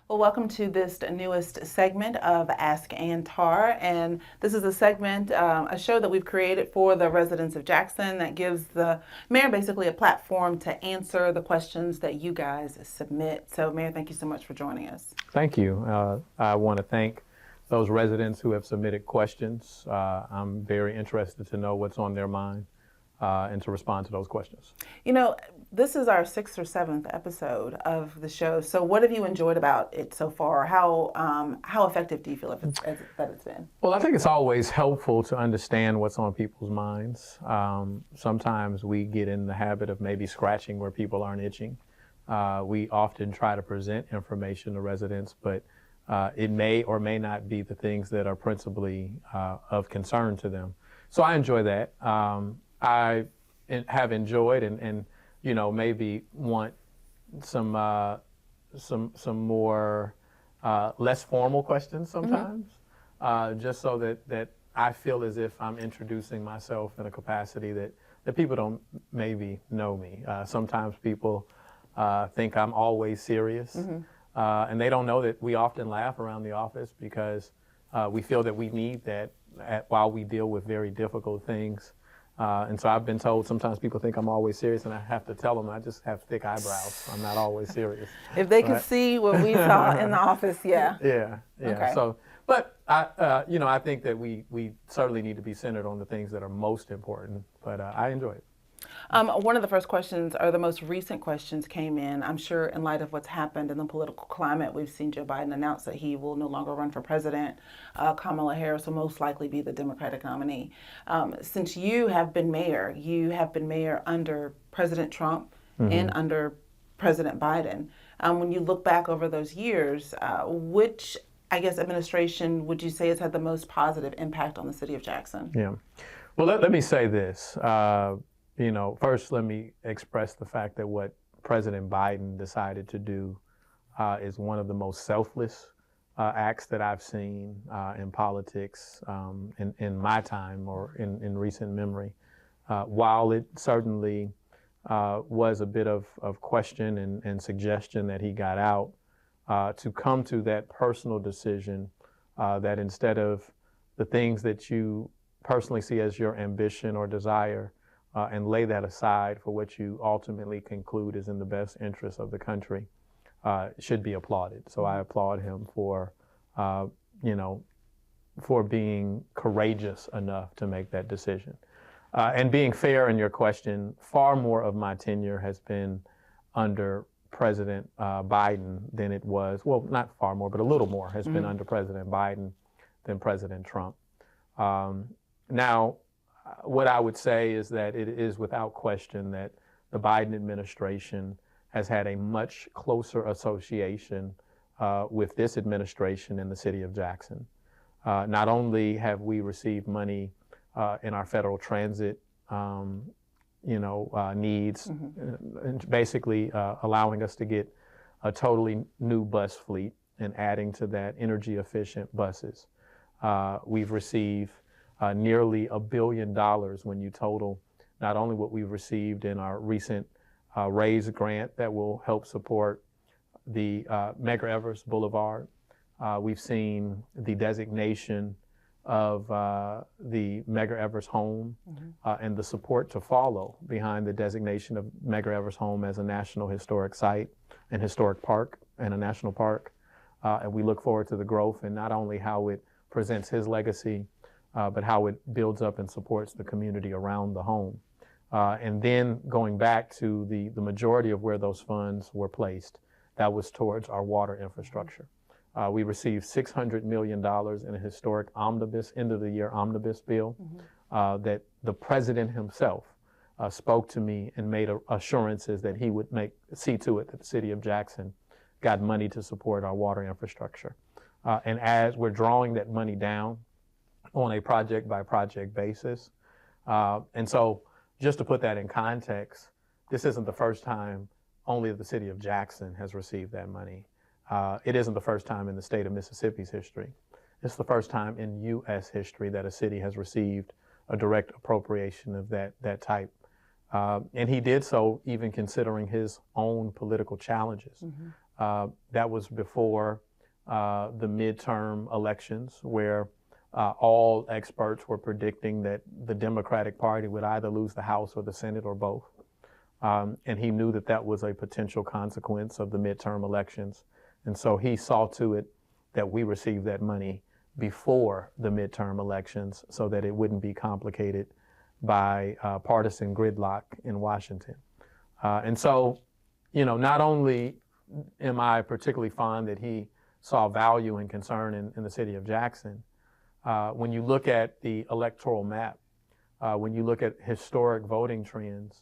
Well, welcome to this newest segment of Ask Antar. And this is a segment, a show that we've created for the residents of Jackson that gives the mayor basically a platform to answer the questions that you guys submit. So, Mayor, thank you so much for joining us. Thank you. I want to thank those residents who have submitted questions. I'm very interested to know what's on their mind and to respond to those questions. You know, this is our 6th or 7th episode of the show. So, what have you enjoyed about it so far? How effective do you feel that it's been? Well, I think it's always helpful to understand what's on people's minds. Sometimes we get in the habit of maybe scratching where people aren't itching. We often try to present information to residents, but it may or may not be the things that are principally of concern to them. So I enjoy that. I have enjoyed and maybe want some more less formal questions sometimes, just so that I feel as if I'm introducing myself in a capacity that people don't maybe know me. Sometimes people think I'm always serious, and they don't know that we often laugh around the office because we feel that we need that while we deal with very difficult things. And so I've been told sometimes people think I'm always serious, and I have to tell them I just have thick eyebrows. I'm not always serious. If they could see what we saw in the office, yeah. Yeah. Okay. So, but I think that we certainly need to be centered on the things that are most important. But I enjoy it. One of the first questions, or the most recent questions, came in, I'm sure, in light of what's happened in the political climate. We've seen Joe Biden announce that he will no longer run for president. Kamala Harris will most likely be the Democratic nominee. Since you have been mayor under President Trump and under President Biden. When you look back over those years, which, I guess, administration would you say has had the most positive impact on the city of Jackson? Yeah. Well, let me say this. First, let me express the fact that what President Biden decided to do is one of the most selfless acts that I've seen in politics in my time or in recent memory. While it certainly was a bit of question and suggestion that he got out, to come to that personal decision that instead of the things that you personally see as your ambition or desire, and lay that aside for what you ultimately conclude is in the best interest of the country, should be applauded. So I applaud him for being courageous enough to make that decision. And being fair in your question, far more of my tenure has been under President Biden than it was, well, not far more, but a little more has been under President Biden than President Trump. Now, what I would say is that it is without question that the Biden administration has had a much closer association with this administration in the city of Jackson. Not only have we received money in our federal transit needs, and basically allowing us to get a totally new bus fleet and adding to that energy efficient buses. We've received nearly $1 billion when you total not only what we've received in our recent RAISE grant that will help support the Medgar Evers Boulevard. We've seen the designation of the Medgar Evers home and the support to follow behind the designation of Medgar Evers home as a National Historic Site and historic park and a national park. And we look forward to the growth and not only how it presents his legacy, but how it builds up and supports the community around the home. And then going back to the majority of where those funds were placed, that was towards our water infrastructure. We received $600 million in a historic omnibus, end of the year omnibus bill that the president himself spoke to me and made assurances that he would see to it that the city of Jackson got money to support our water infrastructure. And as we're drawing that money down on a project by project basis. And so just to put that in context, this isn't the first time only the city of Jackson has received that money. It isn't the first time in the state of Mississippi's history. It's the first time in U.S. history that a city has received a direct appropriation of that type. And he did so even considering his own political challenges. That was before the midterm elections, where all experts were predicting that the Democratic Party would either lose the House or the Senate or both. And he knew that that was a potential consequence of the midterm elections. And so he saw to it that we received that money before the midterm elections so that it wouldn't be complicated by partisan gridlock in Washington. And so, not only am I particularly fond that he saw value and concern in the city of Jackson, when you look at the electoral map, when you look at historic voting trends,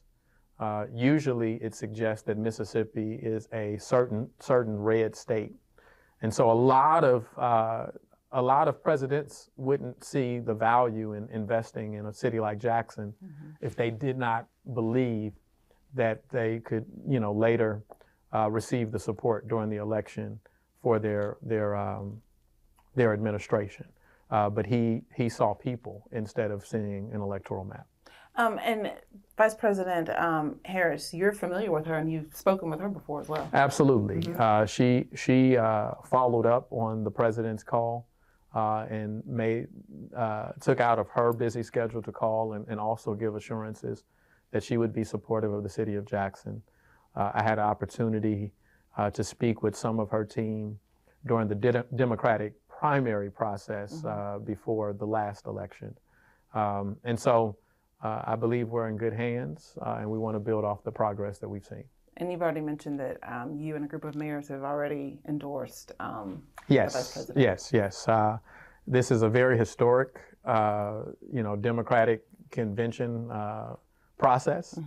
usually it suggests that Mississippi is a certain red state. And so a lot of presidents wouldn't see the value in investing in a city like Jackson if they did not believe that they could, later receive the support during the election for their administration. But he saw people instead of seeing an electoral map. And Vice President Harris, you're familiar with her, and you've spoken with her before as well. Absolutely. She followed up on the president's call and took out of her busy schedule to call and also give assurances that she would be supportive of the city of Jackson. I had an opportunity to speak with some of her team during the Democratic primary process before the last election. And so I believe we're in good hands, and we want to build off the progress that we've seen. And you've already mentioned that you and a group of mayors have already endorsed the Vice President. Yes. This is a very historic, Democratic convention process.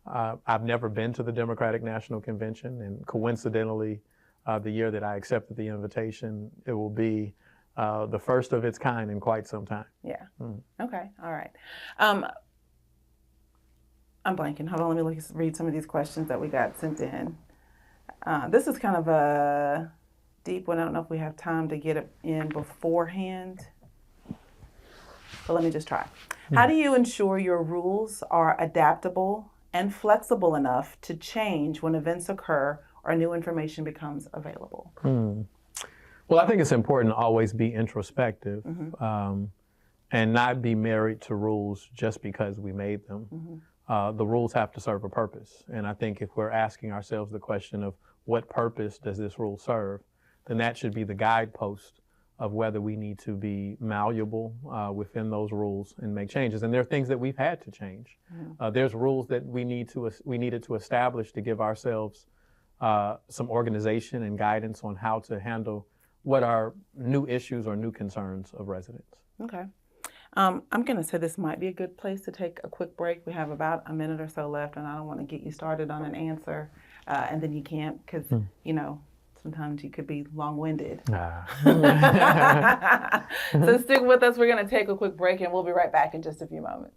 I've never been to the Democratic National Convention, and coincidentally, the year that I accepted the invitation, it will be the first of its kind in quite some time. Yeah. Okay. All right. I'm blanking. Hold on. Let me read some of these questions that we got sent in. This is kind of a deep one. I don't know if we have time to get it in beforehand, but let me just try. How do you ensure your rules are adaptable and flexible enough to change when events occur or new information becomes available? Well, I think it's important to always be introspective and not be married to rules just because we made them. The rules have to serve a purpose. And I think if we're asking ourselves the question of what purpose does this rule serve, then that should be the guidepost of whether we need to be malleable within those rules and make changes. And there are things that we've had to change. There's rules that we needed to establish to give ourselves some organization and guidance on how to handle what are new issues or new concerns of residents. Okay. I'm going to say this might be a good place to take a quick break. We have about a minute or so left, and I don't want to get you started on an answer, and then you can't because, sometimes you could be long-winded. So stick with us. We're going to take a quick break, and we'll be right back in just a few moments.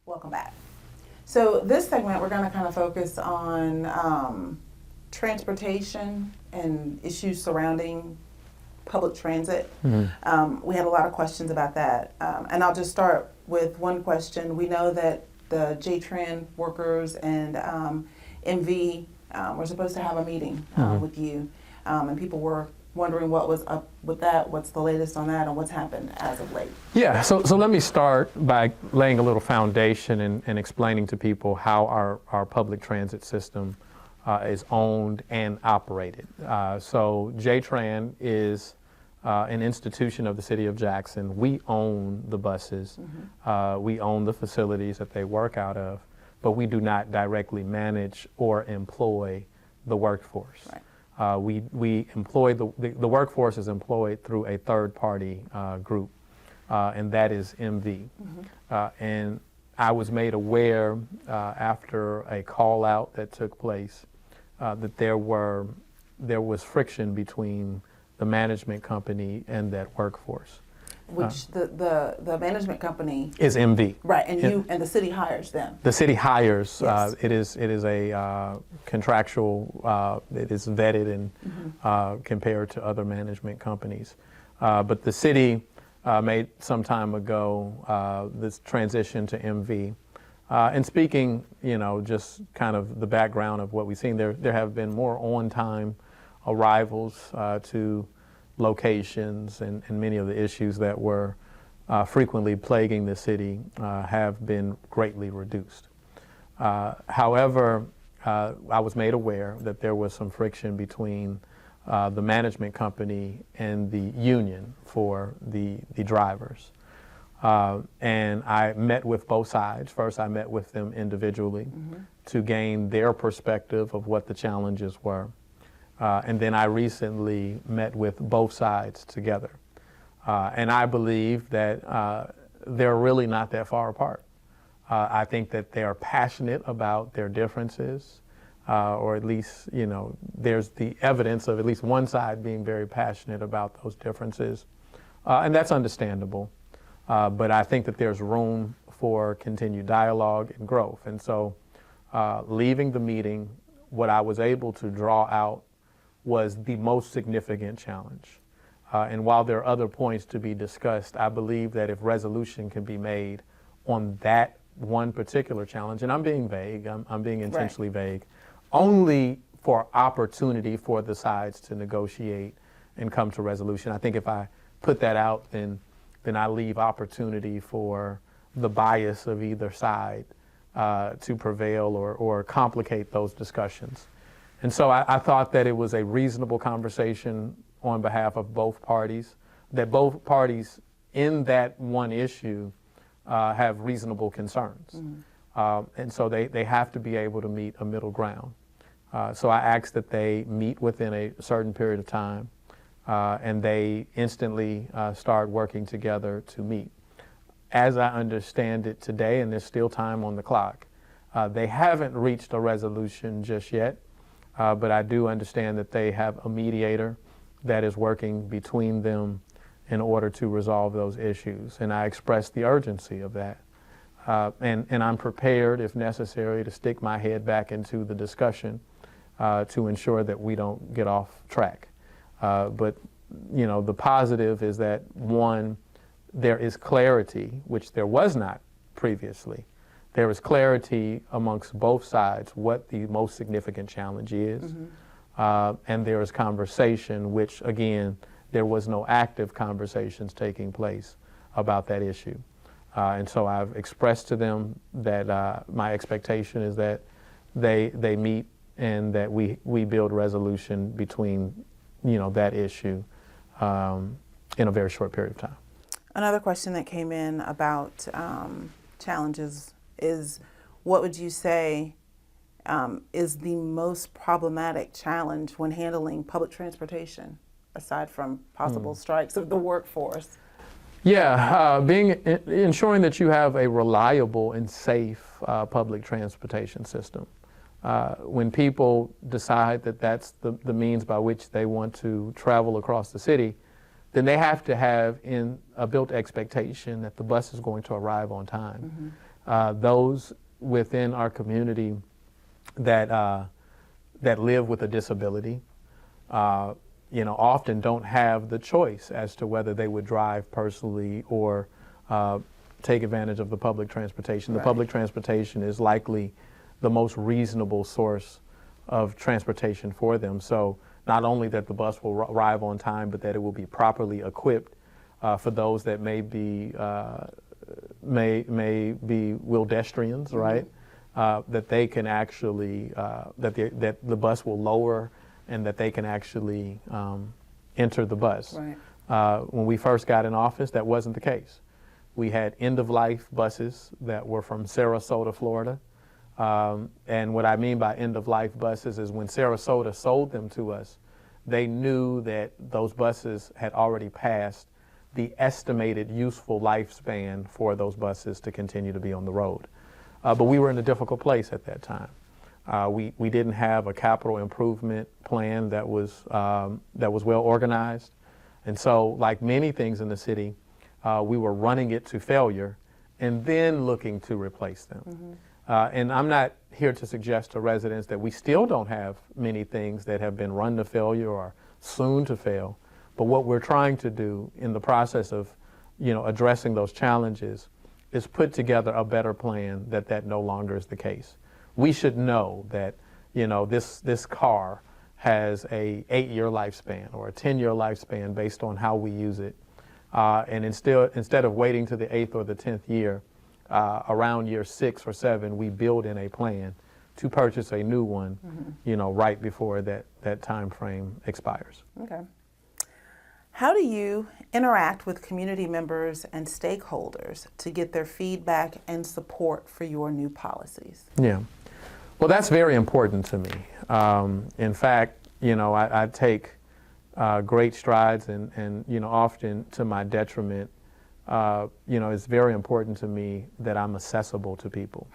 Welcome back. So this segment, we're going to kind of focus on transportation and issues surrounding public transit. We had a lot of questions about that. And I'll just start with one question. We know that the JTRAN workers and MV were supposed to have a meeting with you. And people were wondering what was up with that, what's the latest on that, and what's happened as of late. Yeah, so let me start by laying a little foundation and explaining to people how our public transit system is owned and operated. So JTRAN is an institution of the city of Jackson. We own the buses. We own the facilities that they work out of, but we do not directly manage or employ the workforce. Right. We employ the workforce is employed through a third party group, and that is MV. And I was made aware after a call out that took place that there was friction between the management company and that workforce. Which the management company Is MV. right, and the city hires them. The city hires. Yes. It is a contractual. It is vetted and compared to other management companies. But the city made some time ago this transition to MV. And speaking, just kind of the background of what we've seen, there have been more on-time arrivals to locations, and many of the issues that were frequently plaguing the city have been greatly reduced. However, I was made aware that there was some friction between the management company and the union for the drivers. And I met with both sides. First, I met with them individually to gain their perspective of what the challenges were. And then I recently met with both sides together. And I believe that they're really not that far apart. I think that they are passionate about their differences, or at least, there's the evidence of at least one side being very passionate about those differences. And that's understandable. But I think that there's room for continued dialogue and growth. And so leaving the meeting, what I was able to draw out was the most significant challenge. And while there are other points to be discussed, I believe that if resolution can be made on that one particular challenge, and I'm being vague, I'm being intentionally vague, only for opportunity for the sides to negotiate and come to resolution. I think if I put that out, then I leave opportunity for the bias of either side to prevail or complicate those discussions. And so I thought that it was a reasonable conversation on behalf of both parties, that both parties in that one issue have reasonable concerns. And so they have to be able to meet a middle ground. So I asked that they meet within a certain period of time, and they instantly start working together to meet. As I understand it today, and there's still time on the clock, they haven't reached a resolution just yet. But I do understand that they have a mediator that is working between them in order to resolve those issues. And I express the urgency of that. And I'm prepared, if necessary, to stick my head back into the discussion to ensure that we don't get off track. But, the positive is that, one, there is clarity, which there was not previously. There is clarity amongst both sides what the most significant challenge is. And there is conversation, which, again, there was no active conversations taking place about that issue. And so I've expressed to them that my expectation is that they meet and that we build resolution between, that issue in a very short period of time. Another question that came in about challenges is, what would you say is the most problematic challenge when handling public transportation, aside from possible strikes of the workforce? Yeah, ensuring that you have a reliable and safe public transportation system. When people decide that that's the means by which they want to travel across the city, then they have to have a built expectation that the bus is going to arrive on time. Those within our community that live with a disability, often don't have the choice as to whether they would drive personally or take advantage of the public transportation. The public transportation is likely the most reasonable source of transportation for them. So not only that the bus will arrive on time, but that it will be properly equipped for those that may be wildestrians, right? That they can actually, that the bus will lower and that they can actually enter the bus. When we first got in office, that wasn't the case. We had end-of-life buses that were from Sarasota, Florida. And what I mean by end-of-life buses is when Sarasota sold them to us, they knew that those buses had already passed the estimated useful lifespan for those buses to continue to be on the road. But we were in a difficult place at that time. We didn't have a capital improvement plan that was well organized. And so, like many things in the city, we were running it to failure and then looking to replace them. And I'm not here to suggest to residents that we still don't have many things that have been run to failure or soon to fail. But what we're trying to do in the process of, addressing those challenges is put together a better plan that no longer is the case. We should know that, this car has a 8-year lifespan or a 10-year lifespan based on how we use it. And instead of waiting to the 8th or the 10th year, around year 6 or 7, we build in a plan to purchase a new one, right before that time frame expires. Okay. How do you interact with community members and stakeholders to get their feedback and support for your new policies? Yeah. Well, that's very important to me. In fact, I take great strides and often to my detriment. It's very important to me that I'm accessible to people.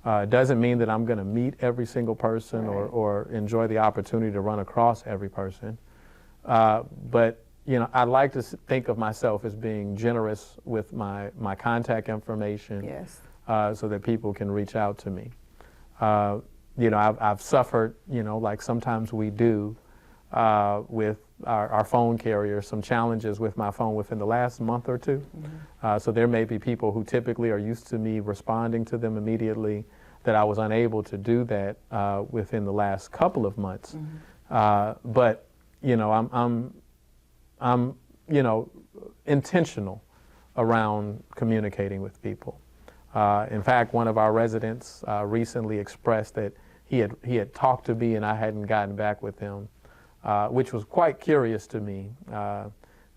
It doesn't mean that I'm going to meet every single person or enjoy the opportunity to run across every person. But I like to think of myself as being generous with my contact information. Yes. So that people can reach out to me. I've suffered, like sometimes we do with our phone carrier, some challenges with my phone within the last month or two. So there may be people who typically are used to me responding to them immediately that I was unable to do that within the last couple of months. But, I'm intentional around communicating with people. In fact, one of our residents recently expressed that he had talked to me and I hadn't gotten back with him, which was quite curious to me.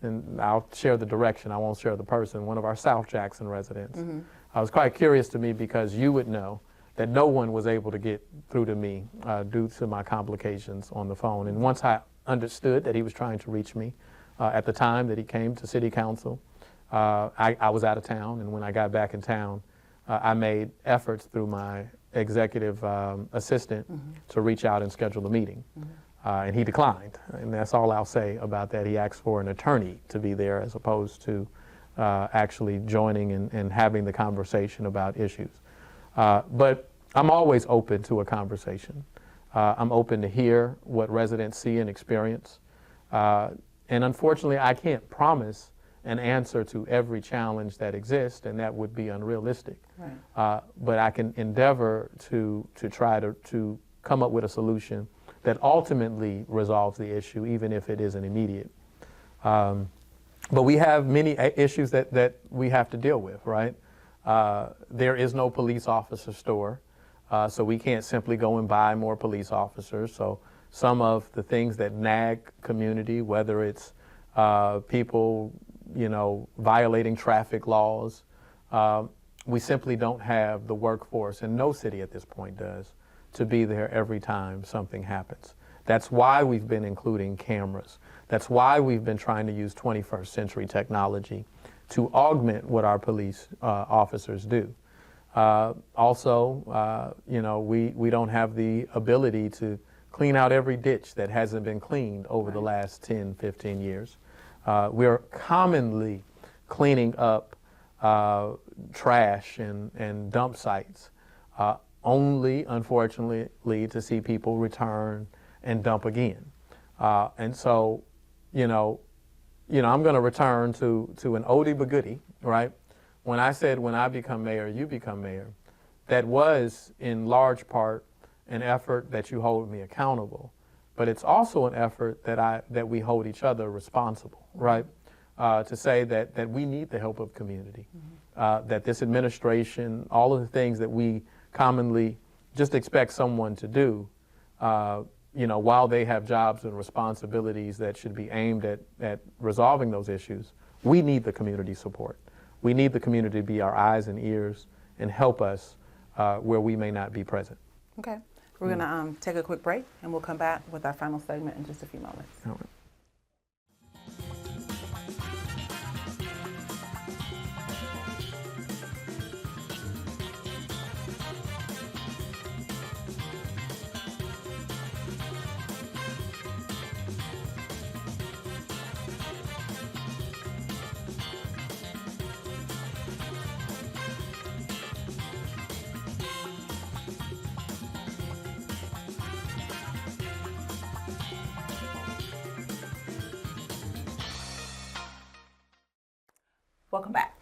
And I'll share the direction, I won't share the person, one of our South Jackson residents. It was quite curious to me because you would know that no one was able to get through to me due to my complications on the phone. And once I understood that he was trying to reach me at the time that he came to City Council, I was out of town, and when I got back in town, I made efforts through my executive assistant to reach out and schedule a meeting. And he declined, and that's all I'll say about that. He asked for an attorney to be there as opposed to actually joining and having the conversation about issues. But I'm always open to a conversation. I'm open to hear what residents see and experience. And unfortunately, I can't promise an answer to every challenge that exists, and that would be unrealistic. Right. But I can endeavor to try to come up with a solution that ultimately resolves the issue, even if it isn't immediate. But we have many issues that we have to deal with, right? There is no police officer store, so we can't simply go and buy more police officers. So some of the things that nag community, whether it's people, violating traffic laws, we simply don't have the workforce, and no city at this point does, to be there every time something happens. That's why we've been including cameras. That's why we've been trying to use 21st century technology to augment what our police officers do. Also, we don't have the ability to clean out every ditch that hasn't been cleaned over the last 10, 15 years. We're commonly cleaning up trash and dump sites, only, unfortunately, to see people return and dump again. And so, I'm going to return to an oldie but goodie, right? When I said, when I become mayor, you become mayor, that was in large part an effort that you hold me accountable, but it's also an effort that we hold each other responsible, right? To say that we need the help of community, that this administration, all of the things that we commonly just expect someone to do, while they have jobs and responsibilities that should be aimed at resolving those issues, we need the community support. We need the community to be our eyes and ears and help us where we may not be present. Okay. We're going to take a quick break, and we'll come back with our final segment in just a few moments. All right. Welcome back.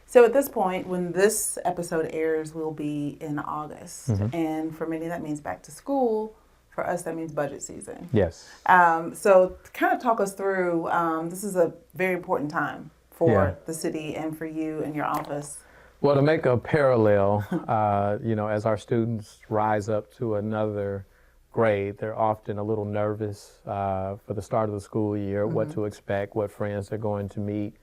So at this point, when this episode airs, we'll be in August. And for many, that means back to school. For us, that means budget season. Yes. So kind of talk us through, this is a very important time for the city and for you and your office. Well, to make a parallel, as our students rise up to another grade, they're often a little nervous for the start of the school year, what to expect, what friends they're going to meet.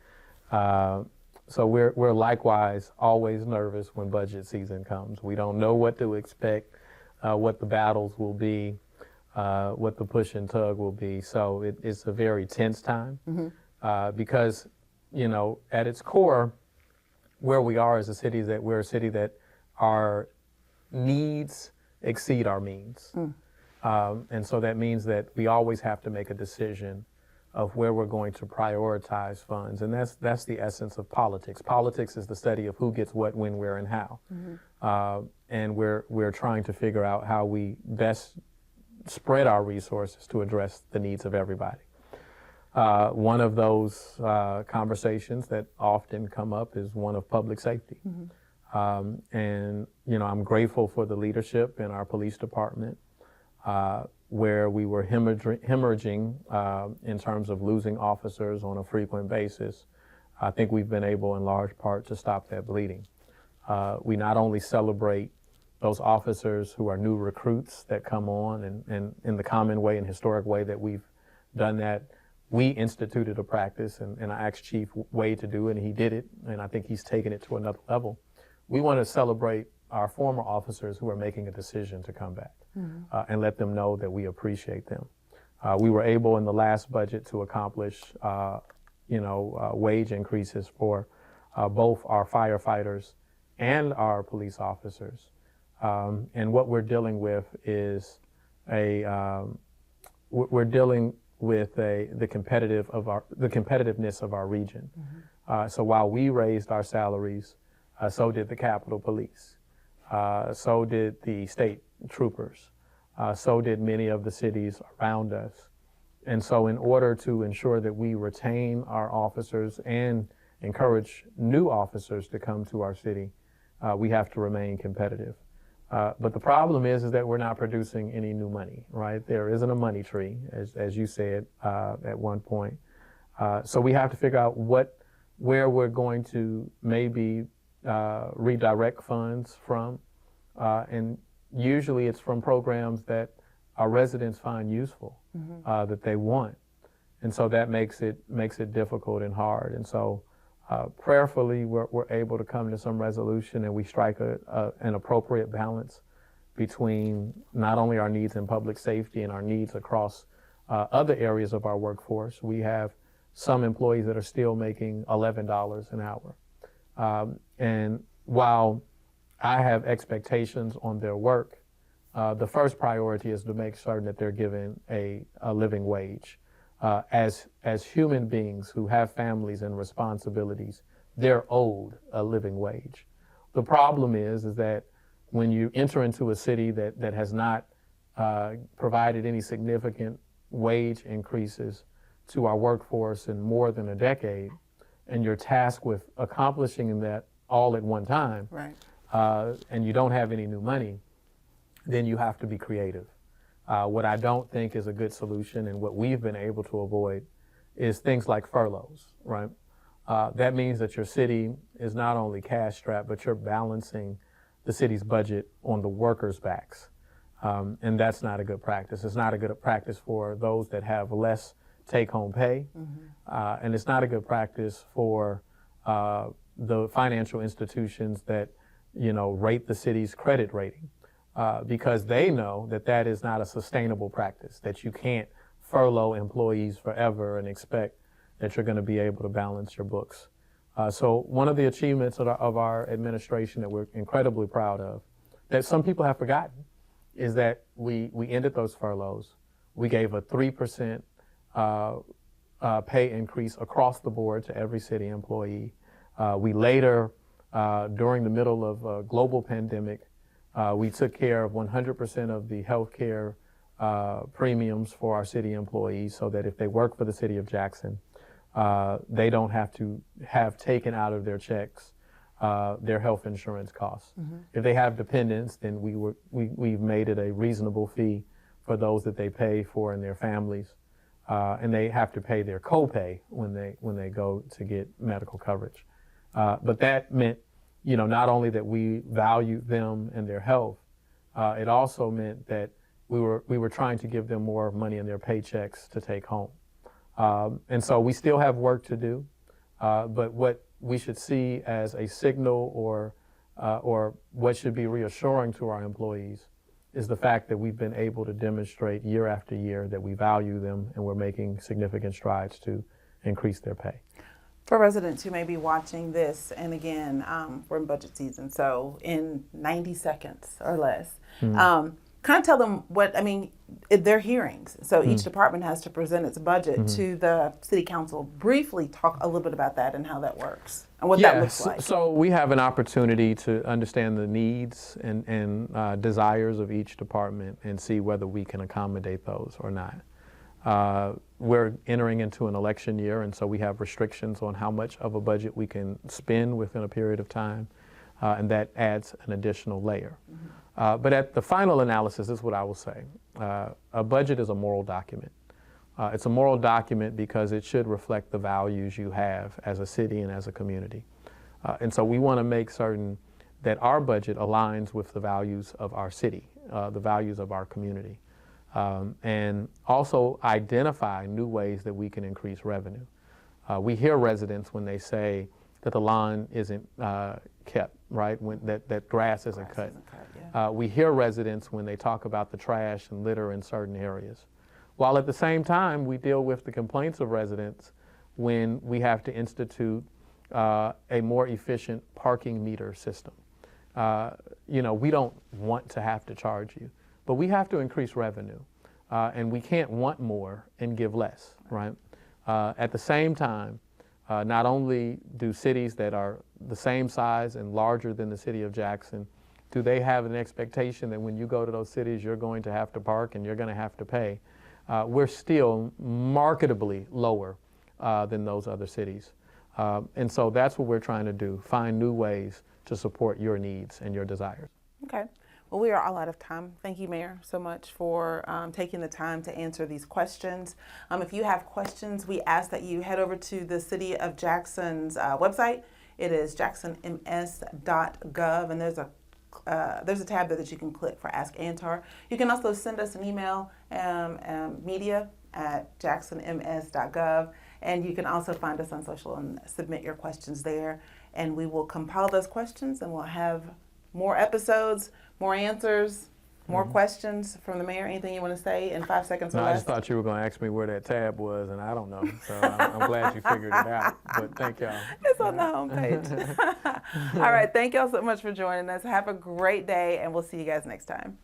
So we're likewise always nervous when budget season comes. We don't know what to expect, what the battles will be, what the push and tug will be. So it's a very tense time because, at its core, where we are as a city is that we're a city that our needs exceed our means. And so that means that we always have to make a decision of where we're going to prioritize funds. And that's the essence of politics. Politics is the study of who gets what, when, where, and how. And we're trying to figure out how we best spread our resources to address the needs of everybody. One of those conversations that often come up is one of public safety. And, I'm grateful for the leadership in our police department, where we were hemorrhaging in terms of losing officers on a frequent basis. I think we've been able in large part to stop that bleeding. We not only celebrate those officers who are new recruits that come on, and in the common way and historic way that we've done that, we instituted a practice, and I asked Chief Wade to do it, and he did it, and I think he's taken it to another level. We want to celebrate our former officers who are making a decision to come back and let them know that we appreciate them. We were able in the last budget to accomplish, wage increases for both our firefighters and our police officers. And what we're dealing with is we're dealing with the competitiveness of our region. So while we raised our salaries, so did the Capitol Police, so did the state troopers, so did many of the cities around us. And so in order to ensure that we retain our officers and encourage new officers to come to our city, we have to remain competitive. But the problem is that we're not producing any new money, right? There isn't a money tree, as you said at one point. So we have to figure out where we're going to maybe redirect funds from. And usually it's from programs that our residents find useful, that they want. And so that makes it difficult and hard. And so prayerfully, we're able to come to some resolution, and we strike an appropriate balance between not only our needs in public safety and our needs across other areas of our workforce. We have some employees that are still making $11 an hour. And while I have expectations on their work, the first priority is to make certain that they're given a living wage. As human beings who have families and responsibilities, they're owed a living wage. The problem is that when you enter into a city that has not provided any significant wage increases to our workforce in more than a decade, and you're tasked with accomplishing that all at one time, right, and you don't have any new money, then you have to be creative. What I don't think is a good solution, and what we've been able to avoid, is things like furloughs, right? That means that your city is not only cash strapped, but you're balancing the city's budget on the workers' backs. And that's not a good practice. It's not a good practice for those that have less take-home pay. And it's not a good practice for the financial institutions that, rate the city's credit rating. Because they know that is not a sustainable practice, that you can't furlough employees forever and expect that you're going to be able to balance your books. So one of the achievements of our administration that we're incredibly proud of, that some people have forgotten, is that we ended those furloughs. We gave a 3% pay increase across the board to every city employee. We later, during the middle of a global pandemic, we took care of 100% of the health care premiums for our city employees, so that if they work for the city of Jackson, they don't have to have taken out of their checks their health insurance costs. If they have dependents, then we've made it a reasonable fee for those that they pay for and their families, and they have to pay their copay when they go to get medical coverage. But that meant, not only that we value them and their health, it also meant that we were trying to give them more money in their paychecks to take home. And so we still have work to do, but what we should see as a signal or what should be reassuring to our employees is the fact that we've been able to demonstrate year after year that we value them and we're making significant strides to increase their pay. For residents who may be watching this, and again, we're in budget season, so in 90 seconds or less, kind of tell them their hearings. So each department has to present its budget to the city council. Briefly talk a little bit about that and how that works and what that looks like. So we have an opportunity to understand the needs and desires of each department and see whether we can accommodate those or not. We're entering into an election year, and so we have restrictions on how much of a budget we can spend within a period of time, and that adds an additional layer. But at the final analysis, this is what I will say. A budget is a moral document. It's a moral document because it should reflect the values you have as a city and as a community. And so we want to make certain that our budget aligns with the values of our city, the values of our community. And also identify new ways that we can increase revenue. We hear residents when they say that the lawn isn't kept, right? When that grass isn't cut. We hear residents when they talk about the trash and litter in certain areas. While at the same time, we deal with the complaints of residents when we have to institute a more efficient parking meter system. We don't want to have to charge you, but we have to increase revenue, and we can't want more and give less, right? At the same time, not only do cities that are the same size and larger than the city of Jackson, do they have an expectation that when you go to those cities, you're going to have to park and you're going to have to pay. We're still marketably lower than those other cities. And so that's what we're trying to do, find new ways to support your needs and your desires. Okay. Well, we are all out of time. Thank you, Mayor, so much for taking the time to answer these questions. If you have questions, we ask that you head over to the City of Jackson's website. It is jacksonms.gov, and there's a tab there that you can click for Ask Antar. You can also send us an email, media@jacksonms.gov, and you can also find us on social and submit your questions there. And we will compile those questions, and we'll have more episodes, more answers, more questions from the mayor. Anything you want to say in 5 seconds or No, less? I just thought you were going to ask me where that tab was, and I don't know. So I'm glad you figured it out. But thank y'all. It's on the homepage. All right. Thank y'all so much for joining us. Have a great day, and we'll see you guys next time.